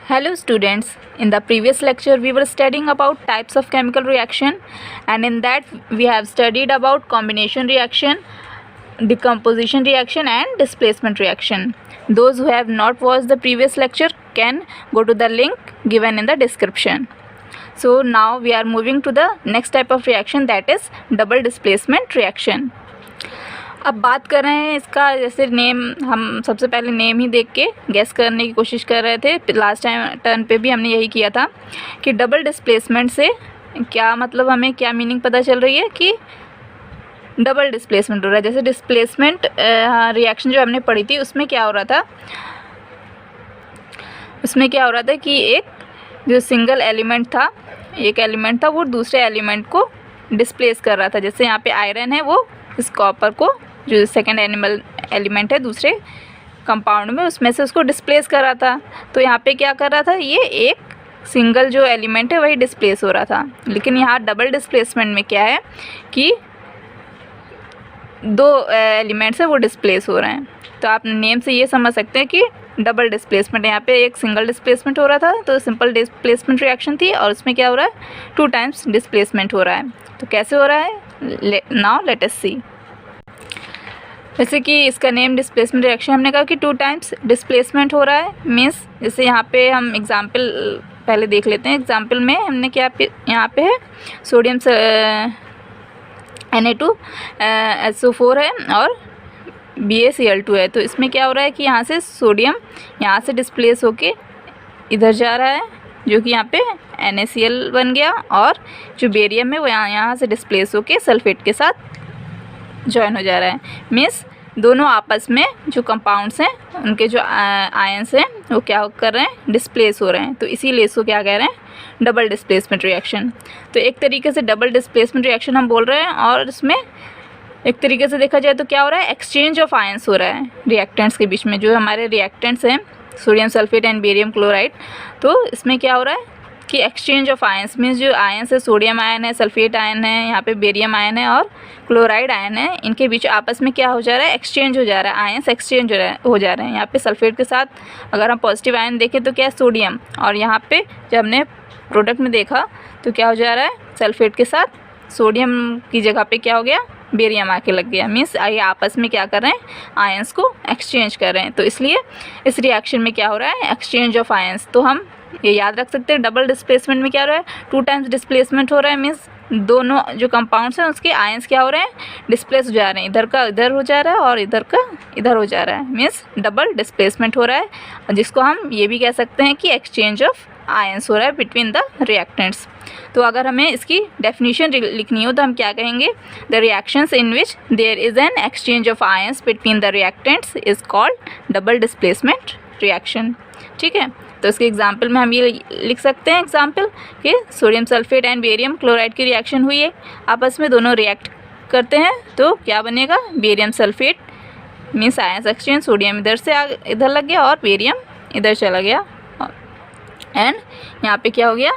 Hello students, in the previous lecture we were studying about types of chemical reaction, and in that we have studied about combination reaction, decomposition reaction and displacement reaction. Those who have not watched the previous lecture can go to the link given in the description. So now we are moving to the next type of reaction, that is double displacement reaction. अब बात कर रहे हैं इसका, जैसे name हम सबसे पहले नेम ही देख के गैस करने की कोशिश कर रहे थे। लास्ट टाइम टर्न पे भी हमने यही किया था कि डबल डिस्प्लेसमेंट से क्या मतलब, हमें क्या मीनिंग पता चल रही है कि डबल डिस्प्लेसमेंट हो रहा है। जैसे डिस्प्लेसमेंट रिएक्शन जो हमने पढ़ी थी उसमें क्या हो रहा था, कि एक जो सिंगल एलिमेंट था, एक एलिमेंट था वो दूसरे एलिमेंट को डिस्प्लेस कर रहा था। जैसे यहाँ पे आयरन है, वो इस कॉपर को, जो सेकेंड एलिमेंट है दूसरे कंपाउंड में, उसमें से उसको डिस्प्लेस कर रहा था। तो यहाँ पे क्या कर रहा था, ये एक सिंगल जो एलिमेंट है वही डिस्प्लेस हो रहा था। लेकिन यहाँ डबल डिस्प्लेसमेंट में क्या है कि दो एलिमेंट्स है वो डिस्प्लेस हो रहे हैं। तो आप नेम से ये समझ सकते हैं कि डबल डिस्प्लेसमेंट, यहाँ पे एक सिंगल डिस्प्लेसमेंट हो रहा था तो सिंपल डिस्प्लेसमेंट रिएक्शन थी, और उसमें क्या हो रहा है, 2 टाइम्स डिस्प्लेसमेंट हो रहा है। तो कैसे हो रहा है, नाउ लेट अस सी। जैसे कि इसका नेम डिस्प्लेसमेंट रिएक्शन, हमने कहा कि 2 टाइम्स डिस्प्लेसमेंट हो रहा है। मीन्स जैसे यहाँ पे हम एग्जांपल पहले देख लेते हैं। एग्जांपल में हमने क्या यहाँ पे है, सोडियम Na2SO4 है और BaCl2 है। तो इसमें क्या हो रहा है कि यहाँ से सोडियम यहाँ से डिस्प्लेस होके इधर जा रहा है, जो कि यहाँ पे NaCl बन गया, और जो बेरियम है वो यहाँ से डिस्प्लेस होके सल्फेट के साथ जॉइन हो जा रहा है। मीन्स दोनों आपस में जो कंपाउंड्स हैं उनके जो आयंस हैं वो क्या कर रहे हैं, डिस्प्लेस हो रहे हैं। तो इसीलिए इसको क्या कह रहे हैं, डबल डिस्प्लेसमेंट रिएक्शन। तो एक तरीके से डबल डिस्प्लेसमेंट रिएक्शन हम बोल रहे हैं, और इसमें एक तरीके से देखा जाए तो क्या हो रहा है, एक्सचेंज ऑफ आयंस हो रहा है रिएक्टेंट्स के बीच में। जो हमारे रिएक्टेंट्स हैं sodium sulphate and barium chloride, तो इसमें क्या हो रहा है कि एक्सचेंज ऑफ आयंस, मीन्स जो आयंस है, सोडियम आयन है, सल्फेट आयन है, यहाँ पे बेरियम आयन है और क्लोराइड आयन है, इनके बीच आपस में क्या हो जा रहा है, एक्सचेंज हो जा रहा है, आयंस एक्सचेंज हो जा रहे हैं। यहाँ पे सल्फेट के साथ अगर हम पॉजिटिव आयन देखें तो क्या है, सोडियम, और यहाँ पे जब हमने प्रोडक्ट में देखा तो क्या हो जा रहा है, सल्फेट के साथ सोडियम की जगह पे क्या हो गया, बेरियम आके लग गया। मीन्स ये आपस में क्या कर रहे हैं, आयंस को एक्सचेंज कर रहे हैं। तो इसलिए इस रिएक्शन में क्या हो रहा है, एक्सचेंज ऑफ आयंस। तो हम ये याद रख सकते हैं, डबल डिस्प्लेसमेंट में क्या हो रहा है, 2 टाइम्स डिस्प्लेसमेंट हो रहा है। मीन्स दोनों जो कंपाउंड्स हैं उसके आयंस क्या हो रहे हैं, डिस्प्लेस हो जा रहे हैं, इधर का इधर हो जा रहा है और इधर का इधर हो जा रहा है। मीन्स डबल डिस्प्लेसमेंट हो रहा है, जिसको हम ये भी कह सकते हैं कि एक्सचेंज ऑफ आयंस हो रहा है बिटवीन द रिएक्टेंट्स। तो अगर हमें इसकी डेफिनेशन लिखनी हो तो हम क्या कहेंगे, the reactions in which there is an exchange of ions between the reactants is called double displacement reaction. ठीक है, तो इसके एग्जाम्पल में हम ये लिख सकते हैं, एग्जाम्पल कि sodium sulphate and barium chloride की रिएक्शन हुई है, आपस में दोनों रिएक्ट करते हैं तो क्या बनेगा, barium sulphate, means ions exchange, sodium इधर से इधर लग गया और बेरियम इधर चला गया, एंड यहाँ पे क्या हो गया,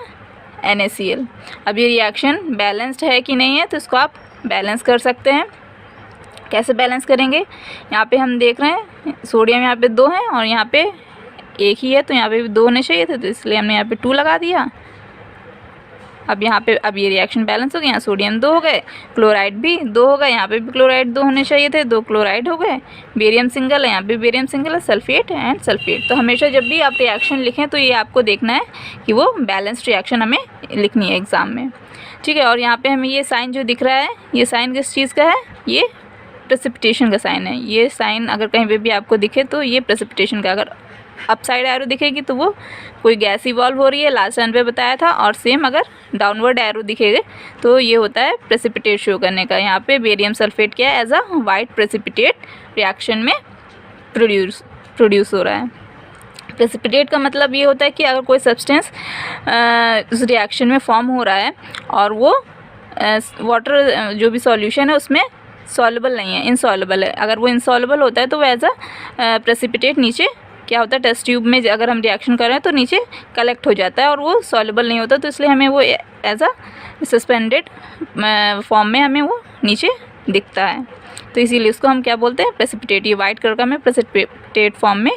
NaCl। अब ये रिएक्शन बैलेंस्ड है कि नहीं है, तो इसको आप बैलेंस कर सकते हैं। कैसे बैलेंस करेंगे, यहाँ पे हम देख रहे हैं सोडियम यहाँ पे 2 हैं और यहाँ पे 1 ही है, तो यहाँ पे भी 2 होने चाहिए थे, तो इसलिए हमने यहाँ पे 2 लगा दिया। अब यहाँ पे अब ये रिएक्शन बैलेंस हो गया, यहाँ सोडियम 2 हो गए, क्लोराइड भी 2 हो गए, यहाँ पे भी क्लोराइड 2 होने चाहिए थे, 2 क्लोराइड हो गए, बेरियम सिंगल है, यहाँ पे बेरियम सिंगल है, सल्फेट एंड सल्फेट। तो हमेशा जब भी आप रिएक्शन लिखें तो ये आपको देखना है कि वो बैलेंस्ड रिएक्शन हमें लिखनी है एग्ज़ाम में। ठीक है, और यहाँ पर हमें ये साइन जो दिख रहा है, ये साइन किस चीज़ का है, ये प्रेसिपिटेशन का साइन है। ये साइन अगर कहीं पे भी आपको दिखे तो ये प्रेसिपिटेशन का, अगर अपसाइड एरो दिखेगी तो वो कोई गैस इवॉल्व हो रही है, लास्ट टर्न पे बताया था, और सेम अगर डाउनवर्ड एरो दिखेगा तो ये होता है प्रेसिपिटेट शो करने का। यहाँ पे बेरियम सल्फेट क्या है, as a white precipitate reaction में प्रोड्यूस हो रहा है। प्रेसिपिटेट का मतलब ये होता है कि अगर कोई सब्सटेंस उस रिएक्शन में फॉर्म हो रहा है और वो वाटर जो भी सॉल्यूशन है उसमें सॉल्युबल नहीं है, इनसॉल्युबल है। अगर वो इनसॉल्युबल होता है तो वो एज अ प्रेसिपिटेट नीचे क्या होता है, टेस्ट ट्यूब में अगर हम रिएक्शन कर रहे हैं तो नीचे कलेक्ट हो जाता है और वो सॉल्युबल नहीं होता, तो इसलिए हमें वो एज अ सस्पेंडेड फॉर्म में हमें वो नीचे दिखता है। तो इसीलिए उसको हम क्या बोलते हैं, प्रेसिपिटेट। ये वाइट कलर का हमें प्रेसिपिटेट फॉर्म में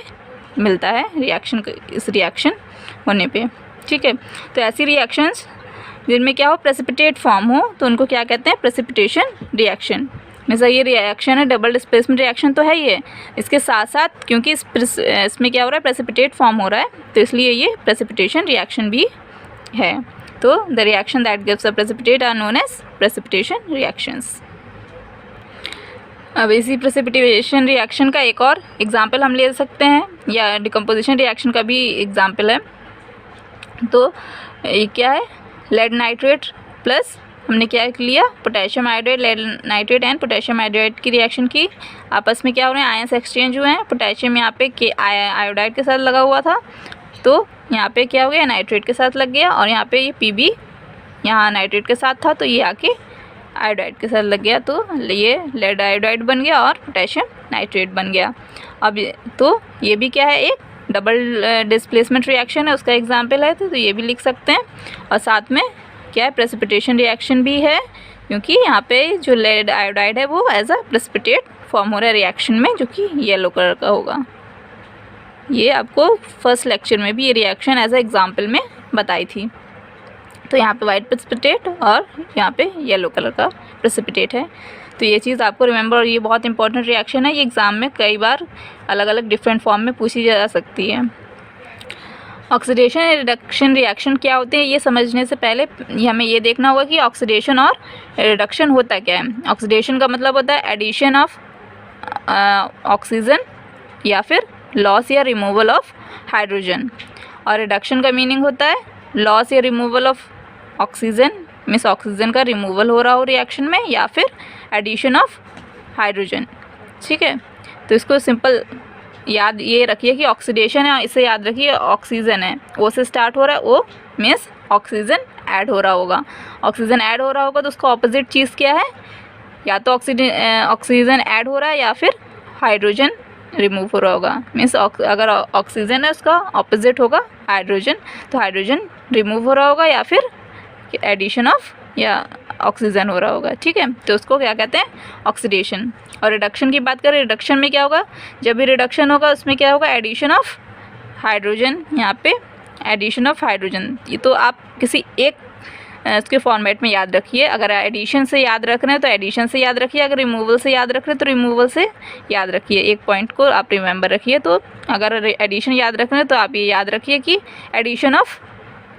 मिलता है रिएक्शन, इस रिएक्शन होने पे, ठीक है। तो ऐसी रिएक्शंस जिनमें क्या हो, प्रेसिपिटेट फॉर्म हो, तो उनको क्या कहते हैं, प्रेसिपिटेशन रिएक्शन। जैसा ये रिएक्शन है डबल डिस्प्लेसमेंट रिएक्शन तो है ही है, इसके साथ साथ क्योंकि इसमें क्या हो रहा है, प्रेसिपिटेट फॉर्म हो रहा है, तो इसलिए ये प्रेसिपिटेशन रिएक्शन भी है। तो the reaction that gives a precipitate are known as precipitation reactions. अब इसी प्रेसिपिटेशन रिएक्शन का एक और एग्जाम्पल हम ले सकते हैं, या डिकम्पोजिशन रिएक्शन का भी एग्जाम्पल है। तो ये क्या है, लेड नाइट्रेट प्लस हमने क्या लिया, potassium iodide, lead nitrate and potassium iodide की रिएक्शन की। आपस में क्या हो रहे हैं, आयंस एक्सचेंज हुए हैं। पोटेशियम यहाँ पे आयोडाइड के साथ लगा हुआ था, तो यहाँ पे क्या हो गया, नाइट्रेट के साथ लग गया, और यहाँ पे ये पीबी यहाँ नाइट्रेट के साथ था, तो ये आके आयोडाइड के साथ लग गया, तो ये लेड आयोडाइड बन गया और पोटेशियम नाइट्रेट बन गया। अब तो ये भी क्या है, एक डबल डिस्प्लेसमेंट रिएक्शन है, उसका एग्जाम्पल है, तो ये भी लिख सकते हैं। और साथ में क्या है, प्रेसिपिटेशन रिएक्शन भी है, क्योंकि यहाँ पे जो लेड आयोडाइड है वो एज अ प्रेसिपिटेट फॉर्म हो रहा है रिएक्शन में, जो कि येलो कलर का होगा। ये आपको फर्स्ट लेक्चर में भी ये रिएक्शन एज अ एग्जाम्पल में बताई थी। तो यहाँ पे वाइट प्रेसिपिटेट और यहाँ पे येलो कलर का प्रेसिपिटेट है। तो ये चीज़ आपको रिमेंबर, और ये बहुत इंपॉर्टेंट रिएक्शन है, ये एग्ज़ाम में कई बार अलग अलग डिफरेंट फॉर्म में पूछी जा सकती है। ऑक्सीडेशन रिडक्शन रिएक्शन क्या होते हैं, ये समझने से पहले हमें ये देखना होगा कि ऑक्सीडेशन और रिडक्शन होता क्या है। ऑक्सीडेशन का मतलब होता है एडिशन ऑफ ऑक्सीजन या फिर लॉस या रिमूवल ऑफ हाइड्रोजन, और रिडक्शन का मीनिंग होता है लॉस या removal of oxygen, means oxygen का रिमूवल हो रहा हो रिएक्शन में, या फिर एडिशन ऑफ हाइड्रोजन, ठीक है। तो इसको सिंपल याद ये रखिए कि ऑक्सीडेशन है, इसे याद रखिए ऑक्सीजन है, ओ से स्टार्ट हो रहा है, ओ मीन्स ऑक्सीजन ऐड हो रहा होगा। ऑक्सीजन ऐड हो रहा होगा तो उसका ऑपोजिट चीज़ क्या है, या तो ऑक्सीजन ऐड हो रहा है या फिर हाइड्रोजन रिमूव हो रहा होगा। मीन्स अगर ऑक्सीजन है उसका ऑपोजिट होगा हाइड्रोजन, तो हाइड्रोजन रिमूव हो रहा होगा या फिर एडिशन ऑफ या ऑक्सीजन हो रहा होगा, ठीक है। तो उसको क्या कहते हैं, ऑक्सीडेशन। और रिडक्शन की बात करें, रिडक्शन में क्या होगा, जब भी रिडक्शन होगा उसमें क्या होगा, एडिशन ऑफ हाइड्रोजन, यहाँ पे एडिशन ऑफ हाइड्रोजन। ये तो आप किसी एक इसके फॉर्मेट में याद रखिए। अगर एडिशन से याद रख रहे हैं तो एडिशन से याद रखिए, अगर रिमूवल से याद रख रहे हैं तो रिमूवल से याद रखिए। एक पॉइंट को आप रिमेंबर रखिए। तो अगर एडिशन याद रख रहे हैं तो आप ये याद रखिए कि एडिशन ऑफ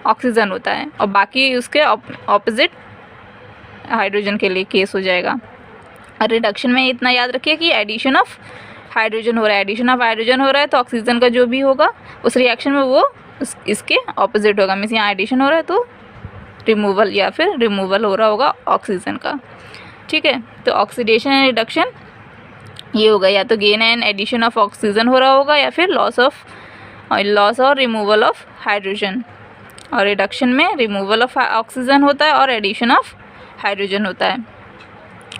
ऑक्सीजन होता है, और बाकी उसके ऑपोजिट हाइड्रोजन के लिए केस हो जाएगा। और रिडक्शन में इतना याद रखिए कि एडिशन ऑफ हाइड्रोजन हो रहा है, एडिशन ऑफ हाइड्रोजन हो रहा है तो ऑक्सीजन का जो भी होगा उस रिएक्शन में वो इसके ऑपोजिट होगा। मीन्स यहाँ एडिशन हो रहा है तो रिमूवल या फिर रिमूवल हो रहा होगा ऑक्सीजन का, ठीक है। तो ऑक्सीडेशन एंड रिडक्शन ये होगा, या तो gain and addition of oxygen हो रहा होगा या फिर लॉस और रिमूवल ऑफ हाइड्रोजन। और रिडक्शन में रिमूवल ऑफ ऑक्सीजन होता है और एडिशन ऑफ हाइड्रोजन होता है।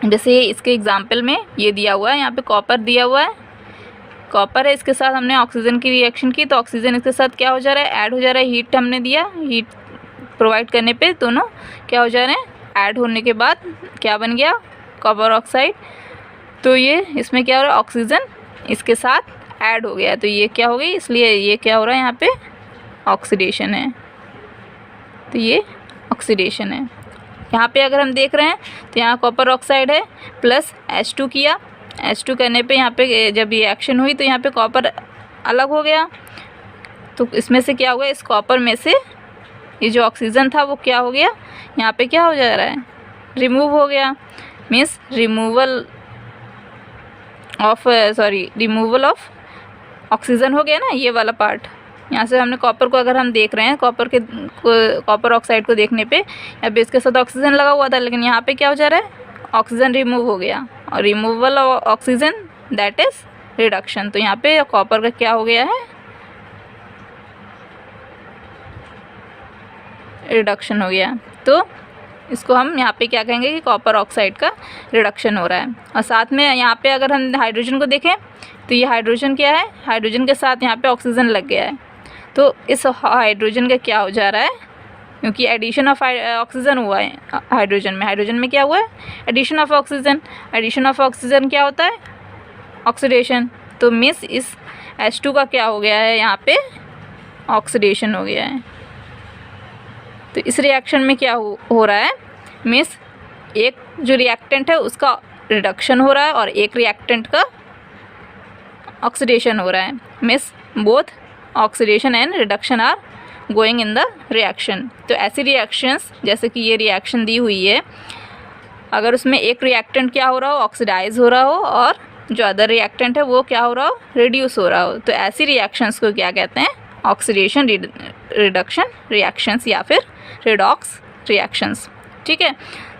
जैसे इसके एग्जाम्पल में ये दिया हुआ है, यहाँ पे कॉपर दिया हुआ है, कॉपर है, इसके साथ हमने ऑक्सीजन की रिएक्शन की तो ऑक्सीजन इसके साथ क्या हो जा रहा है, ऐड हो जा रहा है। हीट हमने दिया, हीट प्रोवाइड करने पे दोनों क्या हो जा रहे हैं, ऐड होने के बाद क्या बन गया, कॉपर ऑक्साइड। तो ये इसमें क्या हो रहा है, ऑक्सीजन इसके साथ ऐड हो गया, तो ये क्या हो गई, इसलिए ये क्या हो रहा है, यहाँ पे ऑक्सीडेशन है। तो ये ऑक्सीडेशन है। यहाँ पे अगर हम देख रहे हैं तो यहाँ कॉपर ऑक्साइड है प्लस H2 किया, H2 करने पे यहाँ पे जब ये एक्शन हुई तो यहाँ पे कॉपर अलग हो गया, तो इसमें से क्या हुआ, इस कॉपर में से ये जो ऑक्सीजन था वो क्या हो गया, यहाँ पे क्या हो जा रहा है, रिमूव हो गया। मीन्स रिमूवल ऑफ ऑक्सीजन हो गया ना, ये वाला पार्ट। यहाँ से हमने कॉपर को अगर हम देख रहे हैं, कॉपर ऑक्साइड को देखने पे यहाँ पे इसके साथ ऑक्सीजन लगा हुआ था, लेकिन यहाँ पे क्या हो जा रहा है, ऑक्सीजन रिमूव हो गया, और removal of oxygen that is reduction. तो यहाँ पे कॉपर का क्या हो गया है, रिडक्शन हो गया। तो इसको हम यहाँ पे क्या कहेंगे कि कॉपर ऑक्साइड का रिडक्शन हो रहा है। और साथ में यहाँ पे अगर हम हाइड्रोजन को देखें तो ये हाइड्रोजन क्या है, हाइड्रोजन के साथ यहाँ पे ऑक्सीजन लग गया है, तो इस हाइड्रोजन का क्या हो जा रहा है, क्योंकि एडिशन ऑफ ऑक्सीजन हुआ है हाइड्रोजन में क्या हुआ है, addition of oxygen. Addition of oxygen क्या होता है, ऑक्सीडेशन। तो मिस इस H2 का क्या हो गया है, यहाँ पे ऑक्सीडेशन हो गया है। तो इस रिएक्शन में क्या हो रहा है, मीन्स एक जो रिएक्टेंट है उसका रिडक्शन हो रहा है और एक रिएक्टेंट का ऑक्सीडेशन हो रहा है। Means both oxidation and reduction are going in the reaction. तो ऐसी रिएक्शंस, जैसे कि ये रिएक्शन दी हुई है, अगर उसमें एक रिएक्टेंट क्या हो रहा हो, ऑक्सीडाइज हो रहा हो, और जो अदर रिएक्टेंट है वो क्या हो रहा हो, रिड्यूस हो रहा हो, तो ऐसी रिएक्शंस को क्या कहते हैं, ऑक्सीडेशन रिडक्शन रिएक्शंस या फिर रिडॉक्स रिएक्शंस। ठीक है,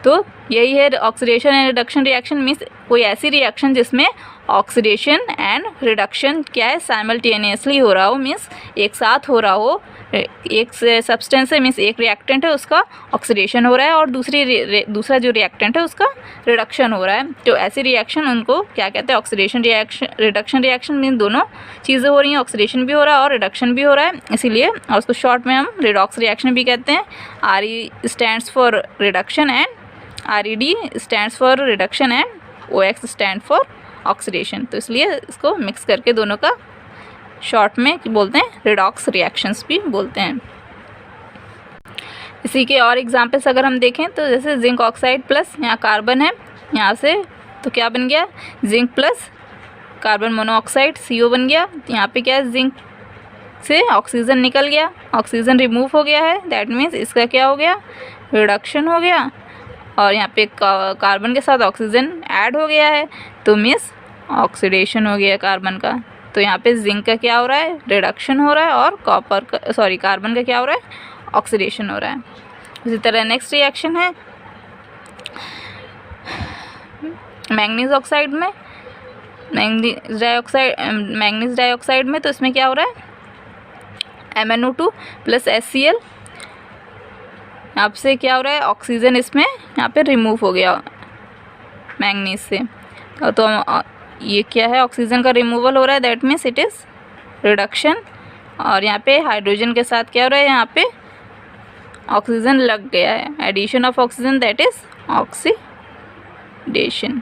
तो यही है oxidation and reduction reaction. Means कोई ऐसी रिएक्शन जिसमें ऑक्सीडेशन एंड रिडक्शन क्या है, साइमल्टेनियसली हो रहा हो, मीन्स एक साथ हो रहा हो। एक सब्सटेंस है, मीन्स एक रिएक्टेंट है उसका ऑक्सीडेशन हो रहा है और दूसरा जो रिएक्टेंट है उसका रिडक्शन हो रहा है। तो ऐसी रिएक्शन उनको क्या कहते हैं, oxidation reaction reduction reaction. Means दोनों चीज़ें हो रही हैं, ऑक्सीडेशन भी हो रहा है और रिडक्शन भी हो रहा है, इसीलिए और उसको शॉर्ट में हम रिडॉक्स रिएक्शन भी कहते हैं। RE stands for reduction and RED stands for reduction and OX stand for oxidation. तो इसलिए इसको मिक्स करके दोनों का शॉर्ट में बोलते हैं रिडॉक्स रिएक्शंस भी बोलते हैं। इसी के और एग्जांपल्स अगर हम देखें तो जैसे जिंक ऑक्साइड प्लस यहाँ कार्बन है, यहाँ से तो क्या बन गया, zinc plus carbon monoxide CO बन गया। यहाँ पे क्या है, जिंक से ऑक्सीजन निकल गया, ऑक्सीजन रिमूव हो गया है, दैट मीन्स इसका क्या हो गया, रिडक्शन हो गया। और यहाँ पे कार्बन के साथ ऑक्सीजन ऐड हो गया है, तो मीन्स ऑक्सीडेशन हो गया कार्बन का। तो यहाँ पे जिंक का क्या हो रहा है, रिडक्शन हो रहा है, और कार्बन का क्या हो रहा है, ऑक्सीडेशन हो रहा है। इसी तरह नेक्स्ट रिएक्शन है मैंगनीज ऑक्साइड में, मैंगनीज डाइऑक्साइड में, तो इसमें क्या हो रहा है, MnO2 प्लस HCl। यहाँ से क्या हो रहा है, ऑक्सीजन इसमें यहाँ पे रिमूव हो गया मैंगनीज से, तो ये क्या है, ऑक्सीजन का रिमूवल हो रहा है, that means it is reduction. और यहाँ पे हाइड्रोजन के साथ क्या हो रहा है, यहाँ पे ऑक्सीजन लग गया है, addition of oxygen, that is oxidation.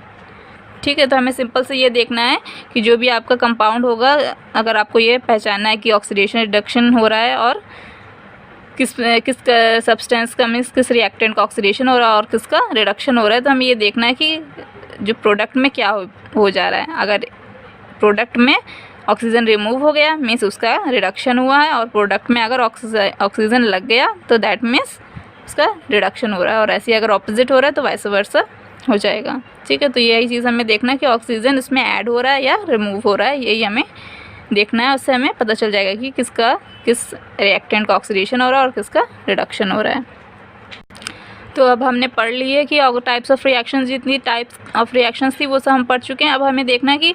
ठीक है, तो हमें सिंपल से ये देखना है कि जो भी आपका कंपाउंड होगा, अगर आपको ये पहचानना है कि ऑक्सीडेशन रिडक्शन हो रहा है और किस सब्सटेंस का, मीन्स किस रिएक्टेंट का ऑक्सीडेशन हो रहा है और किसका रिडक्शन हो रहा है, तो हमें ये देखना है कि जो प्रोडक्ट में क्या हो जा रहा है। अगर प्रोडक्ट में ऑक्सीजन रिमूव हो गया मीन्स उसका रिडक्शन हुआ है, और प्रोडक्ट में अगर ऑक्सीजन लग गया तो दैट मीन्स उसका रिडक्शन हो रहा है, और ऐसे अगर ऑपोजिट हो रहा है तो वाइस वर्सा हो जाएगा। ठीक है, तो यही चीज़ हमें देखना है कि ऑक्सीजन इसमें ऐड हो रहा है या रिमूव हो रहा है, यही हमें देखना है। उससे हमें पता चल जाएगा कि किस रिएक्टेंट का ऑक्सीडेशन हो रहा है और किसका रिडक्शन हो रहा है। तो अब हमने पढ़ ली है कि टाइप्स ऑफ रिएक्शंस, जितनी टाइप्स ऑफ रिएक्शंस थी वो सब हम पढ़ चुके हैं। अब हमें देखना है कि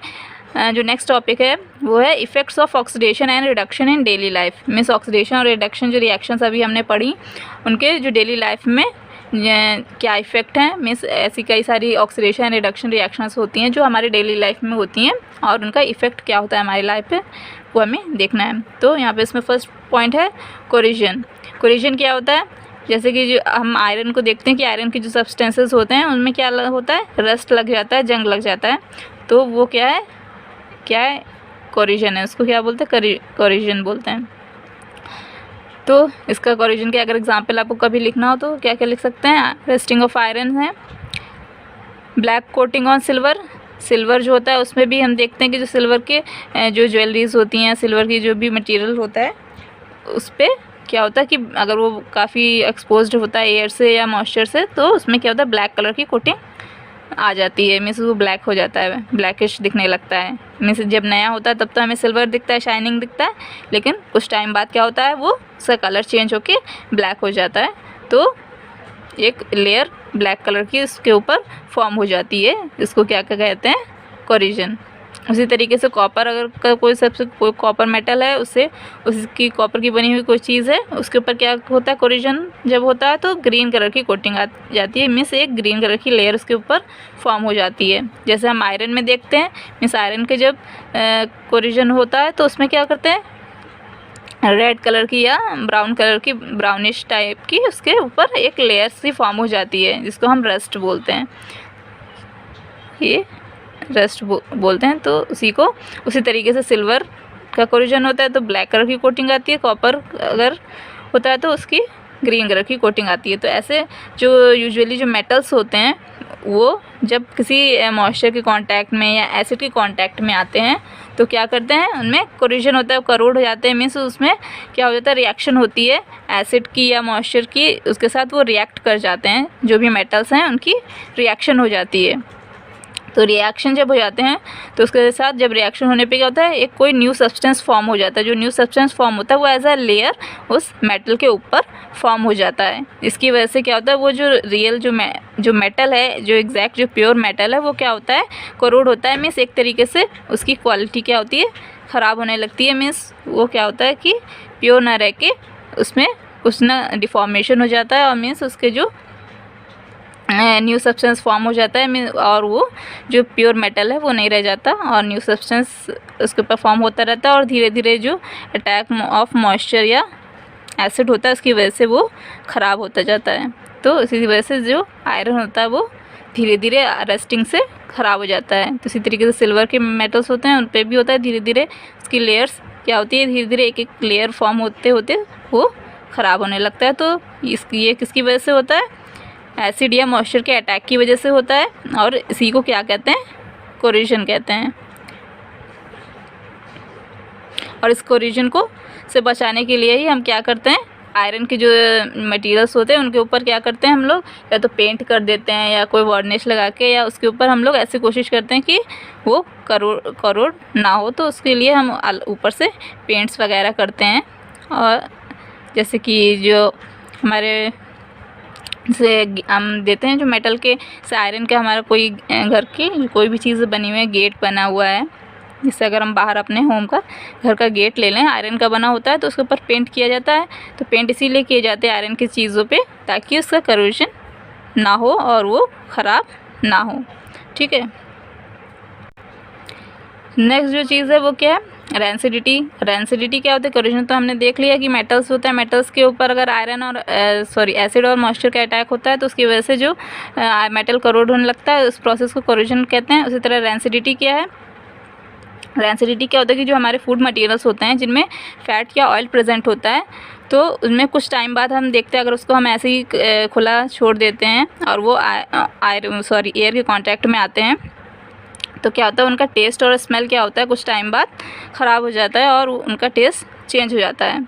जो नेक्स्ट टॉपिक है वो है effects of oxidation and reduction in daily life. Means oxidation और रिडक्शन जो रिएक्शंस अभी हमने पढ़ी, उनके जो डेली लाइफ में क्या इफ़ेक्ट हैं। मीन्स ऐसी कई सारी ऑक्सीडेशन एंड रिडक्शन रिएक्शंस होती हैं जो हमारी डेली लाइफ में होती हैं, और उनका इफ़ेक्ट क्या होता है हमारी लाइफ पे, वो हमें देखना है। तो यहाँ पे इसमें फर्स्ट पॉइंट है कोरिजन। कोरिजन क्या होता है, जैसे कि जो हम आयरन को देखते हैं कि आयरन के जो सब्सटेंसेस होते हैं उनमें क्या होता है, रस्ट लग जाता है, जंग लग जाता है, तो वो क्या है कोरिजन है, उसको क्या बोलते हैं, कोरिजन बोलते हैं। तो इसका कोरिजन के अगर एग्जांपल आपको कभी लिखना हो तो क्या क्या लिख सकते हैं, रस्टिंग ऑफ आयरन है, black coating on silver. Silver जो होता है उसमें भी हम देखते हैं कि जो सिल्वर के जो ज्वेलरीज होती हैं, सिल्वर की जो भी मटेरियल होता है उस पर क्या होता है कि अगर वो काफ़ी एक्सपोज्ड होता है एयर से या मॉइस्चर से, तो उसमें क्या होता है, ब्लैक कलर की कोटिंग आ जाती है, मीन्स वो ब्लैक हो जाता है, ब्लैकिश दिखने लगता है। मीन्स जब नया होता है तब तो हमें सिल्वर दिखता है, शाइनिंग दिखता है, लेकिन कुछ टाइम बाद क्या होता है, वो उसका कलर चेंज होके ब्लैक हो जाता है, तो एक लेयर ब्लैक कलर की उसके ऊपर फॉर्म हो जाती है, इसको क्या कहते हैं, कोरिजन। उसी तरीके से कॉपर, अगर कोई कॉपर मेटल है, उसकी कॉपर की बनी हुई कोई चीज़ है, उसके ऊपर क्या होता है, कोरिजन जब होता है तो ग्रीन कलर की कोटिंग आ जाती है, मीन्स एक ग्रीन कलर की लेयर उसके ऊपर फॉर्म हो जाती है। जैसे हम आयरन में देखते हैं, मीन्स आयरन के जब कोरिजन होता है तो उसमें क्या करते हैं, रेड कलर की या ब्राउन कलर की, ब्राउनिश टाइप की उसके ऊपर एक लेयर सी फॉर्म हो जाती है, जिसको हम रस्ट बोलते हैं, ये रस्ट बोलते हैं। तो उसी तरीके से सिल्वर का कोरिजन होता है तो ब्लैक कलर की कोटिंग आती है, कॉपर अगर होता है तो उसकी ग्रीन कलर की कोटिंग आती है। तो ऐसे जो यूजुअली जो मेटल्स होते हैं वो जब किसी मॉइस्चर के कांटेक्ट में या एसिड के कांटेक्ट में आते हैं तो क्या करते हैं, उनमें कोरिजन होता है, करोड हो जाते हैं। मीन्स उसमें क्या हो जाता है, रिएक्शन होती है एसिड की या मॉइस्चर की, उसके साथ वो रिएक्ट कर जाते हैं। जो भी मेटल्स हैं उनकी रिएक्शन हो जाती है। तो रिएक्शन जब हो जाते हैं तो उसके साथ जब रिएक्शन होने पे क्या होता है, एक कोई न्यू सब्सटेंस फॉर्म हो जाता है। जो न्यू सब्सटेंस फॉर्म होता है वो एज अ लेयर उस मेटल के ऊपर फॉर्म हो जाता है। इसकी वजह से क्या होता है, वो जो रियल जो मेटल है, जो एग्जैक्ट जो प्योर मेटल है वो क्या होता है, करोड होता है। मीन्स एक तरीके से उसकी क्वालिटी क्या होती है, ख़राब होने लगती है। मीन्स वो क्या होता है कि प्योर ना रह के उसमें कुछ ना डिफॉर्मेशन हो जाता है और मीन्स उसके जो न्यू सब्सटेंस फॉर्म हो जाता है और वो जो प्योर मेटल है वो नहीं रह जाता और न्यू सब्सटेंस उसके ऊपर फॉर्म होता रहता है। और धीरे धीरे जो अटैक ऑफ मॉइस्चर या एसिड होता है उसकी वजह से वो ख़राब होता जाता है। तो इसी वजह से जो आयरन होता है वो धीरे धीरे रस्टिंग से ख़राब हो जाता है। तो इसी तरीके से सिल्वर के मेटल्स होते हैं उन पर भी होता है, धीरे धीरे उसकी लेयर्स क्या होती है, धीरे धीरे एक एक लेयर फॉर्म होते होते वो ख़राब होने लगता है। तो ये किसकी वजह से होता है, एसिड या मॉइस्चर के अटैक की वजह से होता है और इसी को क्या कहते हैं, कोरिजन कहते हैं। और इस कोरिजन को से बचाने के लिए ही हम क्या करते हैं, आयरन के जो मटेरियल्स होते हैं उनके ऊपर क्या करते हैं हम लोग, या तो पेंट कर देते हैं या कोई वार्निश लगा के, या उसके ऊपर हम लोग ऐसे कोशिश करते हैं कि वो करोड़ ना हो। तो उसके लिए हम ऊपर से पेंट्स वगैरह करते हैं। और जैसे कि जो हमारे से हम देते हैं जो मेटल के से आयरन के, हमारा कोई घर की कोई भी चीज़ बनी हुई है, गेट बना हुआ है, जिससे अगर हम बाहर अपने होम का घर का गेट ले लें, आयरन का बना होता है तो उसके ऊपर पेंट किया जाता है। तो पेंट इसीलिए किए जाते हैं आयरन की चीज़ों पे ताकि उसका करोजन ना हो और वो ख़राब ना हो। ठीक है, नेक्स्ट जो चीज़ है वो क्या है, रेंसिडिटी। रेंसिडिटी क्या होता है, कोरिजन तो हमने देख लिया कि मेटल्स होता है, मेटल्स के ऊपर अगर आयरन और एसिड और मॉइस्चर का अटैक होता है तो उसकी वजह से जो मेटल करोड होने लगता है, उस प्रोसेस को कोरिजन कहते हैं। उसी तरह रेंसिडिटी क्या है, रेंसिडिटी क्या होता है कि जो हमारे फूड मटेरियल्स होते हैं जिनमें फैट या ऑयल प्रेजेंट होता है तो उनमें कुछ टाइम बाद हम देखते हैं अगर उसको हम ऐसे ही खुला छोड़ देते हैं और वो एयर के कांटेक्ट में आते हैं तो क्या होता है, उनका टेस्ट और स्मेल क्या होता है, कुछ टाइम बाद ख़राब हो जाता है और उनका टेस्ट चेंज हो जाता है।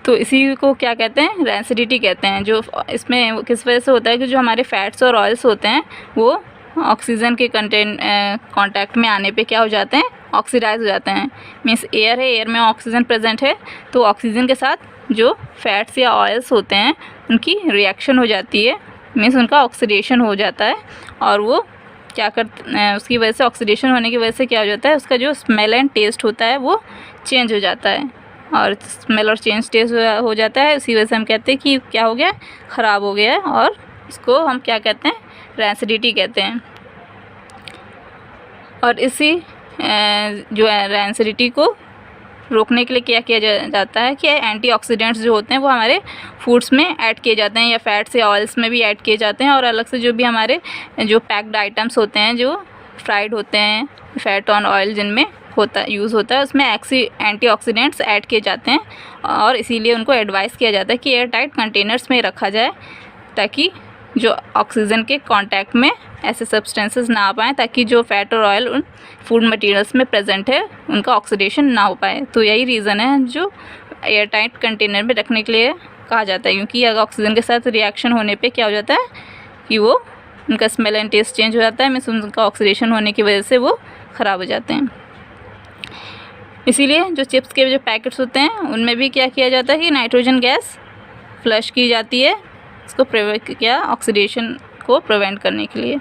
तो इसी को क्या कहते हैं, रेंसिडिटी कहते हैं। जो इसमें किस वजह से होता है कि जो हमारे फैट्स और ऑयल्स होते हैं वो ऑक्सीजन के कांटेक्ट में आने पे क्या हो जाते हैं, ऑक्सीडाइज हो जाते हैं। मीन्स एयर है, एयर में ऑक्सीजन प्रेजेंट है तो ऑक्सीजन के साथ जो फैट्स या ऑयल्स होते हैं उनकी रिएक्शन हो जाती है, मीन्स उनका ऑक्सीडेशन हो जाता है। और वो क्या उसकी वजह से ऑक्सीडेशन होने की वजह से क्या हो जाता है, उसका जो स्मेल एंड टेस्ट होता है वो चेंज हो जाता है। और स्मेल और चेंज टेस्ट हो जाता है, उसी वजह से हम कहते हैं कि क्या हो गया, ख़राब हो गया है। और इसको हम क्या कहते हैं, रेंसिडिटी कहते हैं। और इसी जो रेंसिडिटी को रोकने के लिए क्या किया जाता है कि एंटीऑक्सीडेंट्स जो होते हैं वो हमारे फूड्स में ऐड किए जाते हैं या फैट्स या ऑयल्स में भी ऐड किए जाते हैं। और अलग से जो भी हमारे जो पैक्ड आइटम्स होते हैं जो फ्राइड होते हैं, फैट ऑन ऑयल जिनमें यूज़ होता है उसमें एंटीऑक्सीडेंट्स ऐड किए जाते हैं। और इसीलिए उनको एडवाइस किया जाता है कि एयर टाइट कंटेनर्स में रखा जाए ताकि जो ऑक्सीजन के कांटेक्ट में ऐसे सब्सटेंसेस ना आ पाएँ, ताकि जो फैट और ऑयल उन फूड मटेरियल्स में प्रेजेंट है उनका ऑक्सीडेशन ना हो पाए। तो यही रीज़न है जो एयर टाइट कंटेनर में रखने के लिए कहा जाता है, क्योंकि अगर ऑक्सीजन के साथ रिएक्शन होने पे क्या हो जाता है कि वो उनका स्मेल एंड टेस्ट चेंज हो जाता है, मीन्स उनका ऑक्सीडेशन होने की वजह से वो ख़राब हो जाते हैं। इसीलिए जो चिप्स के जो पैकेट्स होते हैं उनमें भी क्या किया जाता है कि नाइट्रोजन गैस फ्लश की जाती है, इसको ऑक्सीडेशन को प्रिवेंट करने के लिए,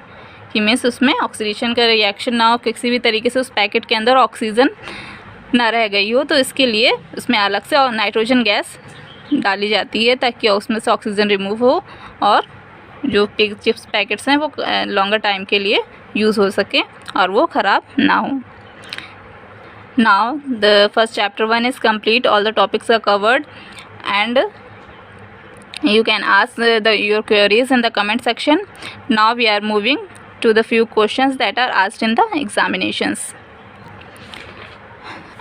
कि मीन्स उसमें ऑक्सीडेशन का रिएक्शन ना हो, किसी भी तरीके से उस पैकेट के अंदर ऑक्सीजन ना रह गई हो। तो इसके लिए उसमें अलग से नाइट्रोजन गैस डाली जाती है ताकि उसमें से ऑक्सीजन रिमूव हो और जो पिग चिप्स पैकेट्स हैं वो लॉन्गर टाइम के लिए यूज़ हो सके और वो ख़राब ना हो। Now the first chapter 1 is complete, all the topics are covered and you can ask your queries in the comment section. Now we are moving to the few questions that are asked in the examinations.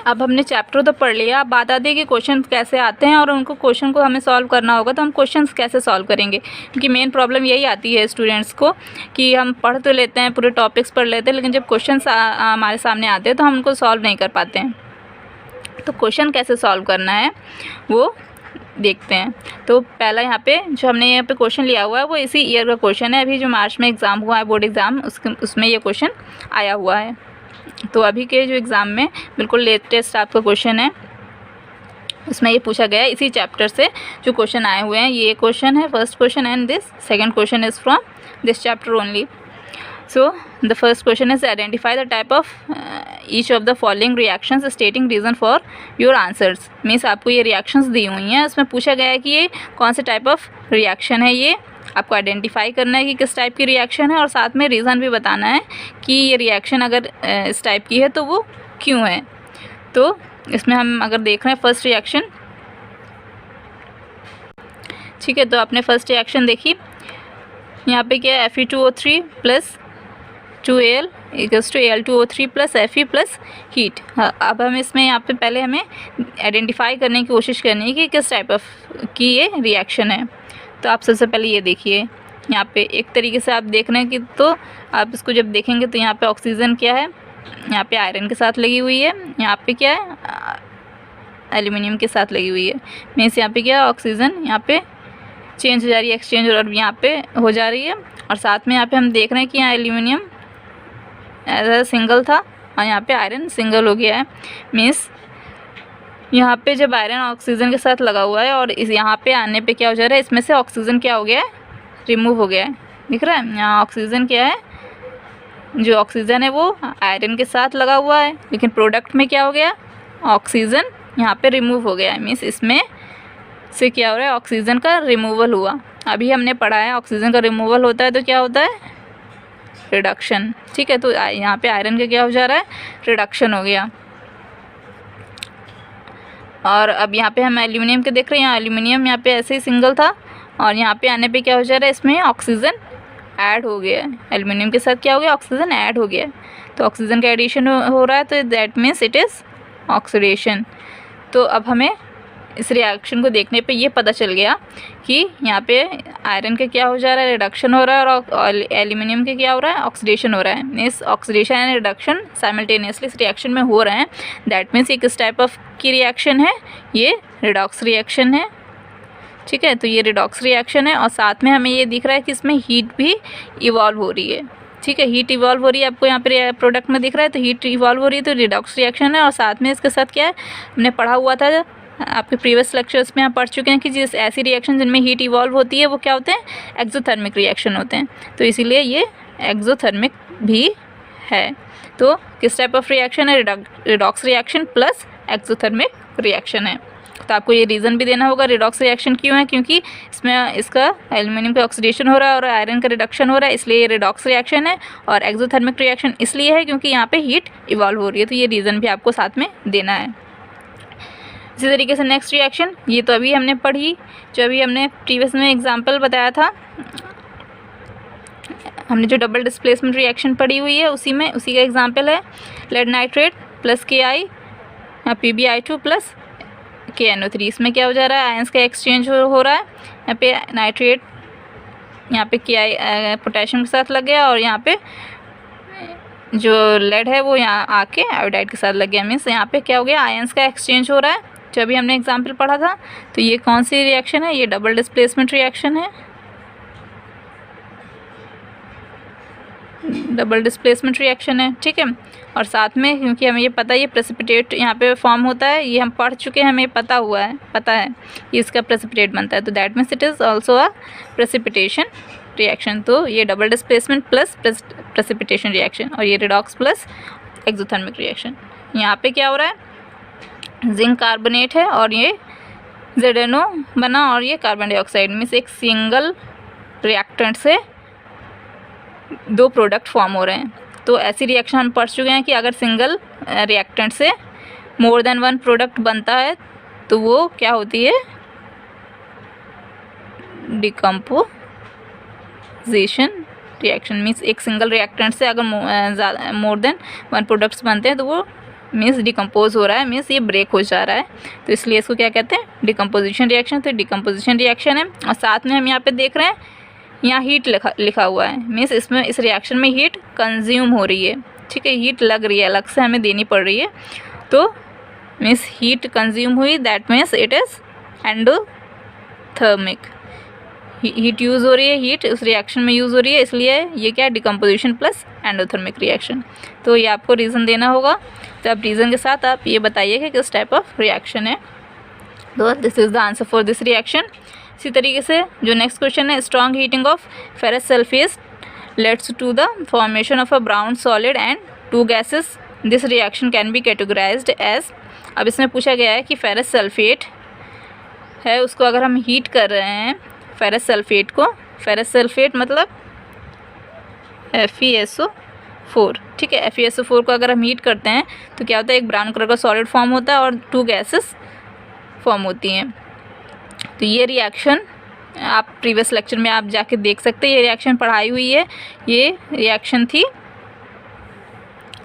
अब हमने chapter तो पढ़ लिया, अब बात आती है कि क्वेश्चन कैसे आते हैं और उनको क्वेश्चन को हमें सॉल्व करना होगा। तो हम क्वेश्चंस कैसे सॉल्व करेंगे, क्योंकि मेन प्रॉब्लम यही आती है स्टूडेंट्स को कि हम पढ़ तो लेते हैं, पूरे टॉपिक्स पढ़ लेते हैं, लेकिन जब क्वेश्चंस हमारे सामने आते हैं तो हम उनको सॉल्व नहीं कर पाते हैं। तो क्वेश्चन कैसे सॉल्व करना है वो देखते हैं। तो पहला यहाँ पे जो हमने यहाँ पे क्वेश्चन लिया हुआ है वो इसी ईयर का क्वेश्चन है। अभी जो मार्च में एग्ज़ाम हुआ है बोर्ड एग्ज़ाम, उसमें ये क्वेश्चन आया हुआ है। तो अभी के जो एग्ज़ाम में बिल्कुल लेटेस्ट आपका क्वेश्चन है, उसमें ये पूछा गया है इसी चैप्टर से जो क्वेश्चन आए हुए हैं। ये क्वेश्चन है first question and this second question is from this chapter only. So the first question is identify the type of each of the following reactions stating reason for your answers। Means आपको ये reactions दी हुई हैं, उसमें पूछा गया है कि ये कौन से टाइप ऑफ रिएक्शन है, ये आपको आइडेंटिफाई करना है कि किस टाइप की रिएक्शन है और साथ में रीज़न भी बताना है कि ये रिएक्शन अगर इस टाइप की है तो वो क्यों है। तो इसमें हम अगर देख रहे हैं फर्स्ट रिएक्शन, ठीक है, तो आपने फर्स्ट रिएक्शन देखी। यहाँ पे क्या है, Fe2O3 plus 2Al equals to Al2O3 plus Fe plus heat. हाँ, अब हम इसमें यहाँ पे पहले हमें आइडेंटिफाई करने की कोशिश करनी है कि किस टाइप ऑफ की ये रिएक्शन है। तो आप सबसे पहले ये देखिए, यहाँ पे एक तरीके से आप देख रहे हैं कि तो आप इसको जब देखेंगे तो यहाँ पे ऑक्सीजन क्या है, यहाँ पे आयरन के साथ लगी हुई है, यहाँ पे क्या है एल्यूमिनियम के साथ लगी हुई है। मीन्स यहाँ पे क्या है ऑक्सीजन यहाँ पे चेंज हो जा रही है, एक्सचेंज और यहाँ पे हो जा रही है। और साथ में यहाँ पे हम देख रहे हैं कि यहाँ एल्यूमिनियम एज सिंगल था और यहाँ पे आयरन सिंगल हो गया है। मीन्स यहाँ पे जब आयरन ऑक्सीजन के साथ लगा हुआ है और इस यहाँ पे आने पे क्या हो जा रहा है, इसमें से ऑक्सीजन क्या हो गया है, रिमूव हो गया है। दिख रहा है यहाँ ऑक्सीजन क्या है, जो ऑक्सीजन है वो आयरन के साथ लगा हुआ है, लेकिन प्रोडक्ट में क्या हो गया, ऑक्सीजन यहाँ पे रिमूव हो गया है। मीन्स इसमें से क्या हो रहा है, ऑक्सीजन का रिमूवल हुआ। अभी हमने पढ़ा है ऑक्सीजन का रिमूवल होता है तो क्या होता है, रिडक्शन। ठीक है, तो यहाँ पे आयरन का क्या हो जा रहा है, रिडक्शन हो गया। और अब यहाँ पे हम एल्यूमिनियम के देख रहे हैं, यहाँ एल्यूमिनियम यहाँ पे ऐसे ही सिंगल था और यहाँ पे आने पे क्या हो जा रहा है, इसमें ऑक्सीजन ऐड हो गया है। एल्यूमिनियम के साथ क्या हो गया, ऑक्सीजन ऐड हो गया है। तो ऑक्सीजन का एडिशन हो रहा है, तो that means it is oxidation. तो अब हमें इस रिएक्शन को देखने पे ये पता चल गया कि यहाँ पे आयरन का क्या हो जा रहा है, रिडक्शन हो रहा है, और एल्यूमिनियम का क्या हो रहा है, ऑक्सीडेशन हो रहा है। Means oxidation and reduction simultaneously इस रिएक्शन में हो रहे हैं। दैट मीन्स ये किस टाइप ऑफ की रिएक्शन है, ये रिडॉक्स रिएक्शन है। ठीक है, तो ये रिडॉक्स रिएक्शन है और साथ में हमें ये दिख रहा है कि इसमें हीट भी इवॉल्व हो रही है। ठीक है, हीट इवॉल्व हो रही है, आपको यहाँ पे प्रोडक्ट में दिख रहा है, तो हीट इवॉल्व हो रही है, तो रिडॉक्स रिएक्शन है। और साथ में इसके साथ क्या है, हमने पढ़ा हुआ था आपके प्रीवियस लेक्चर्स में आप पढ़ चुके हैं कि जिस ऐसी रिएक्शन जिनमें हीट इवॉल्व होती है वो क्या होते हैं, एक्सोथर्मिक रिएक्शन होते हैं। तो इसीलिए ये एक्सोथर्मिक भी है। तो किस टाइप ऑफ रिएक्शन है, redox reaction plus exothermic reaction है। तो आपको ये रीज़न भी देना होगा रिडॉक्स रिएक्शन क्यों है, क्योंकि इसमें इसका एल्यूमिनियम का ऑक्सीडेशन हो रहा है और आयरन का रिडक्शन हो रहा है, इसलिए ये रिडॉक्स रिएक्शन है। और एक्सोथर्मिक रिएक्शन इसलिए है क्योंकि यहाँ पे हीट इवॉल्व हो रही है। तो ये रीज़न भी आपको साथ में देना है। इसी तरीके से नेक्स्ट रिएक्शन, ये तो अभी हमने पढ़ी, जो अभी हमने प्रीवियस में एग्जांपल बताया था, हमने जो डबल डिस्प्लेसमेंट रिएक्शन पढ़ी हुई है उसी का एग्जांपल है lead nitrate plus KI PbI2 plus KNO3। इसमें क्या हो जा रहा है, आयंस का एक्सचेंज हो रहा है। यहाँ पे नाइट्रेट यहाँ पे KI पोटेशियम के साथ लग गया और यहाँ पे जो लेड है वो यहाँ आके आयोडाइड के साथ लग गया। मीन्स यहाँ पे क्या हो गया, आयंस का एक्सचेंज हो रहा है, जो अभी हमने एग्जांपल पढ़ा था। तो ये कौन सी रिएक्शन है, ये डबल डिस्प्लेसमेंट रिएक्शन है, डबल डिस्प्लेसमेंट रिएक्शन है। ठीक है, और साथ में क्योंकि हमें ये पता है ये प्रेसिपिटेट यहाँ पे फॉर्म होता है, ये हम पढ़ चुके हैं, हमें पता है कि इसका प्रेसिपिटेट बनता है। तो that means it is also a precipitation reaction. तो ये double displacement plus precipitation reaction और ये रिडॉक्स प्लस एक्सोथर्मिक रिएक्शन। यहाँ पे क्या हो रहा है, जिंक कार्बोनेट है और ये ZNO बना और ये कार्बन डाइऑक्साइड। मीन्स एक सिंगल रिएक्टेंट से दो प्रोडक्ट फॉर्म हो रहे हैं। तो ऐसी रिएक्शन हम पढ़ चुके हैं कि अगर सिंगल रिएक्टेंट से मोर देन वन प्रोडक्ट बनता है तो वो क्या होती है, डिकम्पोजिशन रिएक्शन। मीन्स एक सिंगल रिएक्टेंट से अगर मोर देन वन प्रोडक्ट्स बनते हैं तो वो मीन्स डिकम्पोज हो रहा है, मीन्स ये ब्रेक हो जा रहा है, तो इसलिए इसको क्या कहते हैं, डिकम्पोजिशन रिएक्शन। तो डिकम्पोजिशन रिएक्शन है। और साथ में हम यहाँ पे देख रहे हैं यहाँ हीट लिखा हुआ है, मीन्स इसमें इस रिएक्शन में हीट कंज्यूम हो रही है, ठीक है, हीट लग रही है, अलग से हमें देनी पड़ रही है, तो मीन्स हीट कंज्यूम हुई, that means it is endothermic. Heat use हो रही है, हीट उस रिएक्शन में यूज़ हो रही है, इसलिए ये क्या है, डिकम्पोजिशन प्लस एंडोथर्मिक रिएक्शन। तो ये आपको रीज़न देना होगा। तो अब रीज़न के साथ आप ये बताइए कि किस टाइप ऑफ रिएक्शन है। तो this is the answer for this reaction. इसी तरीके से जो नेक्स्ट क्वेश्चन है, strong heating of ferrous sulphate leads to the formation of a brown solid and two gases, this reaction can be categorised as. अब इसमें पूछा गया है कि फेरस सल्फेट है, उसको अगर हम हीट कर रहे हैं, फेरस सल्फेट को, फेरस सल्फेट मतलब FeSO4, ठीक है, FeSO4 को अगर हम हीट करते हैं तो क्या होता है, एक ब्राउन कलर का सॉलिड फॉर्म होता है और 2 गैसेस फॉर्म होती हैं। तो ये रिएक्शन आप प्रीवियस लेक्चर में आप जाके देख सकते हैं, ये रिएक्शन पढ़ाई हुई है। ये रिएक्शन थी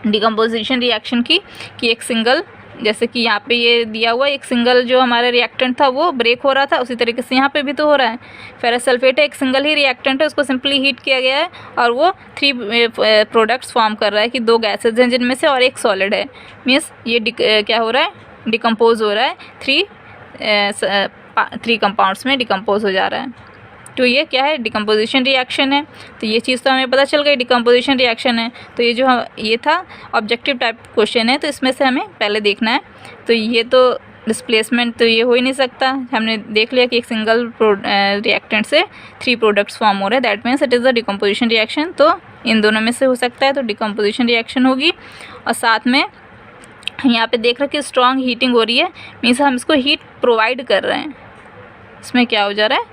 डिकम्पोजिशन रिएक्शन की, कि एक सिंगल, जैसे कि यहाँ पे ये दिया हुआ एक सिंगल जो हमारा रिएक्टेंट था वो ब्रेक हो रहा था, उसी तरीके से यहाँ पे भी तो हो रहा है। फेरस सल्फेट है, एक सिंगल ही रिएक्टेंट है, उसको सिंपली हीट किया गया है और वो 3 प्रोडक्ट्स फॉर्म कर रहा है, कि 2 गैसेज हैं जिनमें से और एक सॉलिड है, मीन्स ये क्या हो रहा है, डिकम्पोज हो रहा है, 3 कंपाउंड्स में डिकम्पोज हो जा रहा है। तो ये क्या है, डिकम्पोजिशन रिएक्शन है। तो ये चीज़ तो हमें पता चल गई, डिकम्पोजिशन रिएक्शन है। तो ये जो ये था ऑब्जेक्टिव टाइप क्वेश्चन है, तो इसमें से हमें पहले देखना है। तो ये तो डिस्प्लेसमेंट तो ये हो ही नहीं सकता, हमने देख लिया कि एक सिंगल रिएक्टेंट से 3 प्रोडक्ट्स फॉर्म हो रहे हैं, that means it is the decomposition reaction. तो इन दोनों में से हो सकता है, तो डिकम्पोजिशन रिएक्शन होगी। और साथ में यहाँ पे देख रहे हैं कि स्ट्रॉन्ग हीटिंग हो रही है, मीन्स हम इसको हीट प्रोवाइड कर रहे हैं। इसमें क्या हो जा रहा है,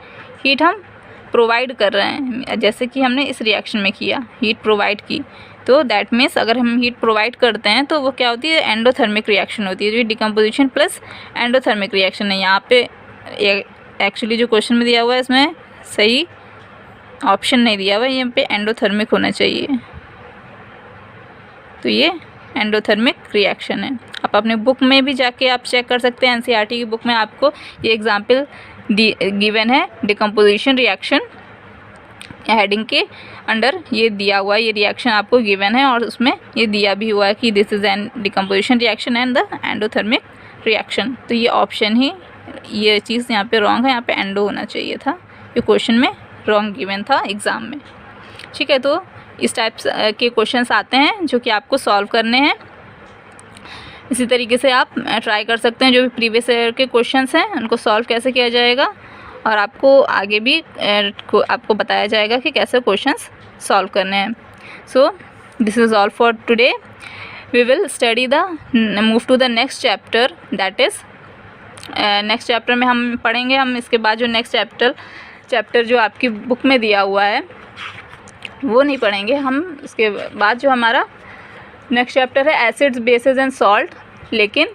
हीट हम प्रोवाइड कर रहे हैं, जैसे कि हमने इस रिएक्शन में किया, हीट प्रोवाइड की। तो दैट मीन्स अगर हम हीट प्रोवाइड करते हैं तो वो क्या होती है, एंडोथर्मिक रिएक्शन होती है, जो डिकम्पोजिशन प्लस एंडोथर्मिक रिएक्शन है। यहाँ पे एक्चुअली जो क्वेश्चन में दिया हुआ है इसमें सही ऑप्शन नहीं दिया हुआ है, यहाँ पे एंडोथर्मिक होना चाहिए। तो ये एंडोथर्मिक रिएक्शन है। आप अपने बुक में भी जाके आप चेक कर सकते हैं, NCERT की बुक में आपको ये एग्जाम्पल गिवन है, डिकम्पोजिशन रिएक्शन हेडिंग के अंडर ये दिया हुआ है, ये रिएक्शन आपको गिवन है और उसमें ये दिया भी हुआ है कि this is an decomposition reaction and the endothermic reaction. तो ये ऑप्शन ही, ये चीज़ यहाँ पे रॉन्ग है, यहाँ पे एंडो होना चाहिए था, ये क्वेश्चन में रॉन्ग गिवन था एग्ज़ाम में, ठीक है। तो इस टाइप के क्वेश्चंस आते हैं जो कि आपको सॉल्व करने हैं। इसी तरीके से आप ट्राई कर सकते हैं, जो भी प्रीवियस ईयर के क्वेश्चंस हैं उनको सॉल्व कैसे किया जाएगा, और आपको आगे भी आपको बताया जाएगा कि कैसे क्वेश्चंस सॉल्व करने हैं। So this is all for today. We will study move to the next chapter, that is next chapter में हम पढ़ेंगे, हम इसके बाद जो नेक्स्ट चैप्टर जो आपकी बुक में दिया हुआ है वो नहीं पढ़ेंगे हम। इसके बाद जो हमारा नेक्स्ट चैप्टर है एसिड्स, बेसेस एंड सॉल्ट, लेकिन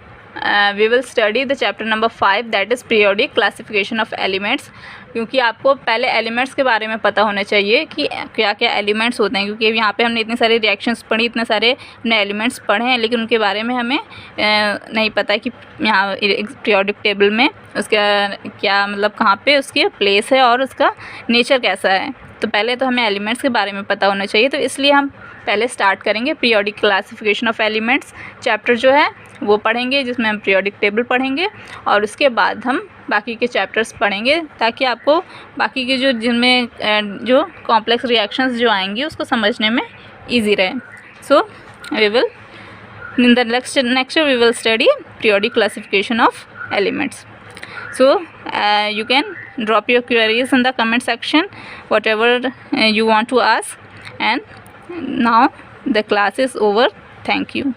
we will study the chapter number 5, that is periodic classification of elements. क्योंकि आपको पहले एलिमेंट्स के बारे में पता होना चाहिए कि क्या क्या एलिमेंट्स होते हैं, क्योंकि यहाँ पे हमने इतने सारे रिएक्शंस पढ़ी, इतने सारे हमने एलिमेंट्स पढ़े हैं, लेकिन उनके बारे में हमें नहीं पता है कि यहाँ पीरियोडिक टेबल में उसका क्या मतलब कहाँ पे उसकी प्लेस है और उसका नेचर कैसा है। तो पहले तो हमें एलिमेंट्स के बारे में पता होना चाहिए, तो इसलिए हम पहले स्टार्ट करेंगे periodic classification of elements chapter जो है वो पढ़ेंगे, जिसमें हम पीरियोडिक टेबल पढ़ेंगे, और उसके बाद हम बाकी के चैप्टर्स पढ़ेंगे, ताकि आपको बाकी के जो जिनमें जो कॉम्प्लेक्स रिएक्शंस जो आएंगी उसको समझने में ईजी रहे। So we will in the next we will study periodic classification of elements. So you can drop your queries in the comment section, whatever you want to ask. And now the class is over. Thank you.